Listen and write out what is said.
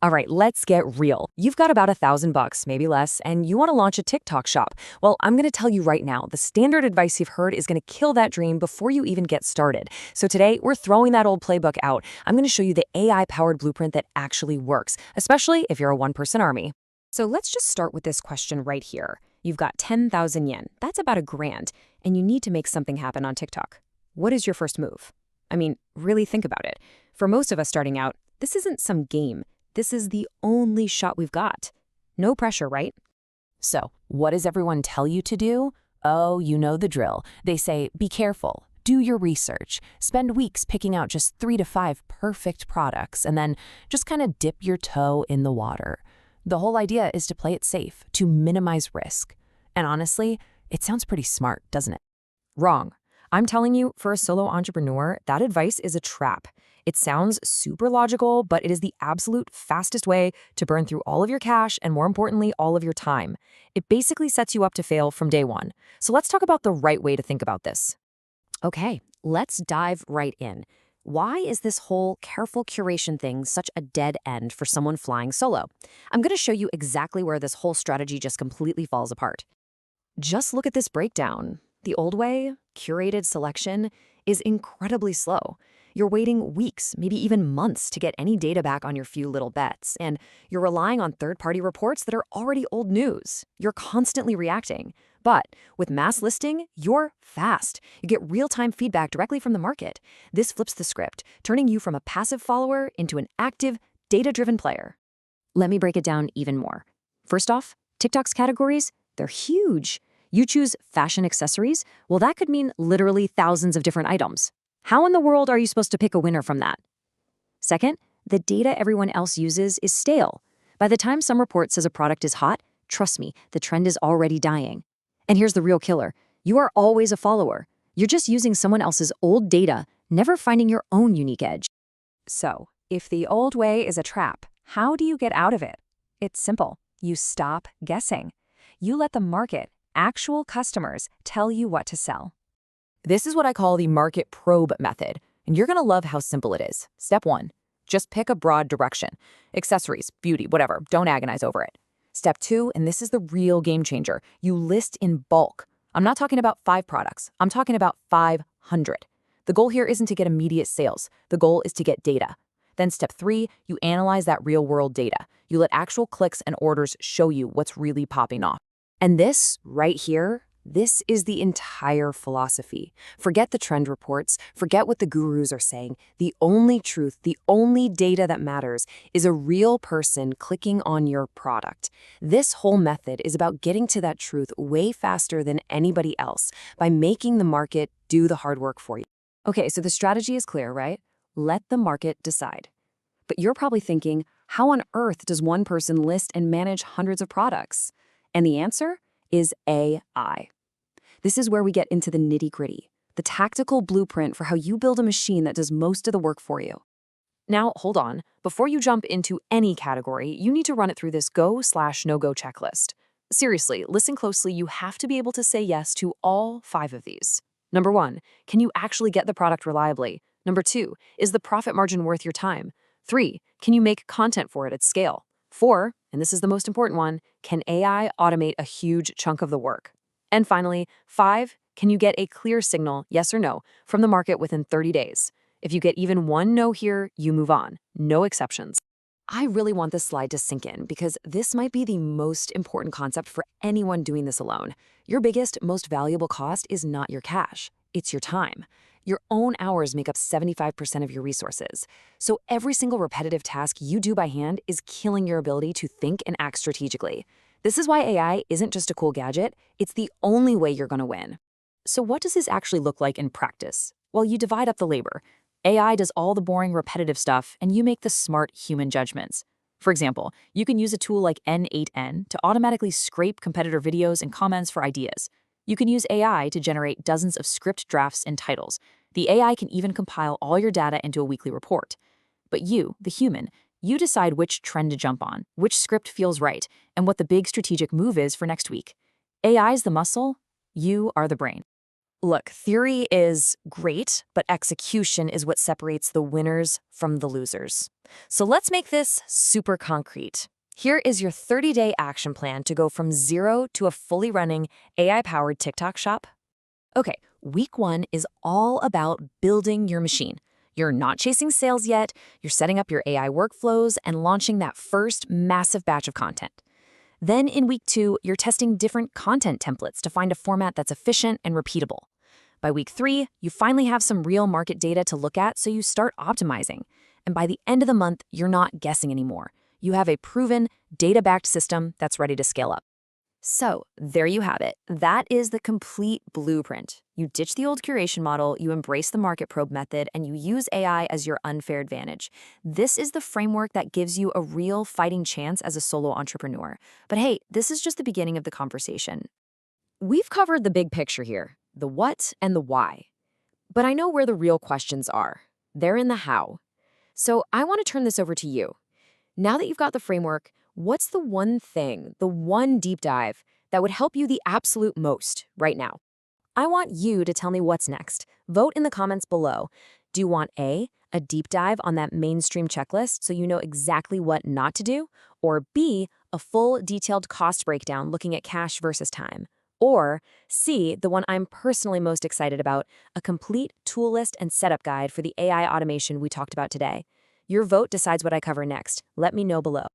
All right, let's get real. You've got about $1,000, maybe less, and you want to launch a TikTok shop. Well, I'm going to tell you right now, the standard advice you've heard is going to kill that dream before you even get started. So today, we're throwing that old playbook out. I'm going to show you the AI-powered blueprint that actually works, especially if you're a one-person army. So let's just start with this question right here. You've got 10,000 yen. That's about $1,000, and you need to make something happen on TikTok. What is your first move? I mean, really think about it. For most of us starting out, this isn't some game. This is the only shot we've got. No pressure, right? So, what does everyone tell you to do? Oh, you know the drill. They say, be careful, do your research, spend weeks picking out just 3 to 5 perfect products, and then just kind of dip your toe in the water. The whole idea is to play it safe, to minimize risk. And honestly, it sounds pretty smart, doesn't it? Wrong. I'm telling you, for a solo entrepreneur, that advice is a trap. It sounds super logical, but it is the absolute fastest way to burn through all of your cash and, more importantly, all of your time. It basically sets you up to fail from day one. So let's talk about the right way to think about this. Okay, let's dive right in. Why is this whole careful curation thing such a dead end for someone flying solo? I'm going to show you exactly where this whole strategy just completely falls apart. Just look at this breakdown. The old way, curated selection, is incredibly slow. You're waiting weeks, maybe even months to get any data back on your few little bets, and you're relying on third-party reports that are already old news. You're constantly reacting. But with mass listing, you're fast. You get real-time feedback directly from the market. This flips the script, turning you from a passive follower into an active, data-driven player. Let me break it down even more. First off, TikTok's categories, they're huge. You choose fashion accessories, well, that could mean literally thousands of different items. How in the world are you supposed to pick a winner from that? Second, the data everyone else uses is stale. By the time some report says a product is hot, trust me, the trend is already dying. And here's the real killer. You are always a follower. You're just using someone else's old data, never finding your own unique edge. So, if the old way is a trap, how do you get out of it? It's simple. You stop guessing. You let the market, actual customers, tell you what to sell. This is what I call the market probe method, and you're going to love how simple it is. Step 1, just pick a broad direction. Accessories, beauty, whatever, don't agonize over it. Step 2, and this is the real game changer, you list in bulk. I'm not talking about 5 products, I'm talking about 500. The goal here isn't to get immediate sales, the goal is to get data. Then step 3, you analyze that real-world data. You let actual clicks and orders show you what's really popping off. And this, right here, this is the entire philosophy. Forget the trend reports, forget what the gurus are saying. The only truth, the only data that matters is a real person clicking on your product. This whole method is about getting to that truth way faster than anybody else by making the market do the hard work for you. Okay, so the strategy is clear, right? Let the market decide. But you're probably thinking, how on earth does one person list and manage hundreds of products? And the answer is AI. This is where we get into the nitty-gritty, the tactical blueprint for how you build a machine that does most of the work for you. Now, hold on. Before you jump into any category, you need to run it through this go/no-go checklist. Seriously, listen closely. You have to be able to say yes to all 5 of these. Number 1, can you actually get the product reliably? Number 2, is the profit margin worth your time? 3, can you make content for it at scale? 4, and this is the most important one, can AI automate a huge chunk of the work? And finally, 5, can you get a clear signal, yes or no, from the market within 30 days? If you get even one no here, you move on. No exceptions. I really want this slide to sink in because this might be the most important concept for anyone doing this alone. Your biggest, most valuable cost is not your cash, it's your time. Your own hours make up 75% of your resources. So every single repetitive task you do by hand is killing your ability to think and act strategically. This is why AI isn't just a cool gadget, it's the only way you're going to win. So what does this actually look like in practice? Well, you divide up the labor. AI does all the boring, repetitive stuff, and you make the smart human judgments. For example, you can use a tool like N8N to automatically scrape competitor videos and comments for ideas. You can use AI to generate dozens of script drafts and titles. The AI can even compile all your data into a weekly report. But you, the human, you decide which trend to jump on, which script feels right, and what the big strategic move is for next week. AI is the muscle, you are the brain. Look, theory is great, but execution is what separates the winners from the losers. So let's make this super concrete. Here is your 30-day action plan to go from zero to a fully running AI-powered TikTok shop. Okay, week 1 is all about building your machine. You're not chasing sales yet, you're setting up your AI workflows and launching that first massive batch of content. Then in week 2, you're testing different content templates to find a format that's efficient and repeatable. By week 3, you finally have some real market data to look at, so you start optimizing. And by the end of the month, you're not guessing anymore. You have a proven, data-backed system that's ready to scale up. So there you have it. That is the complete blueprint. You ditch the old curation model, you embrace the market probe method, and you use AI as your unfair advantage. This is the framework that gives you a real fighting chance as a solo entrepreneur. But hey, this is just the beginning of the conversation. We've covered the big picture here, the what and the why. But I know where the real questions are. They're in the how. So I want to turn this over to you. Now that you've got the framework, what's the one thing, the one deep dive that would help you the absolute most right now? I want you to tell me what's next. Vote in the comments below. Do you want A, a deep dive on that mainstream checklist so you know exactly what not to do? Or B, a full detailed cost breakdown looking at cash versus time? Or C, the one I'm personally most excited about, a complete tool list and setup guide for the AI automation we talked about today. Your vote decides what I cover next. Let me know below.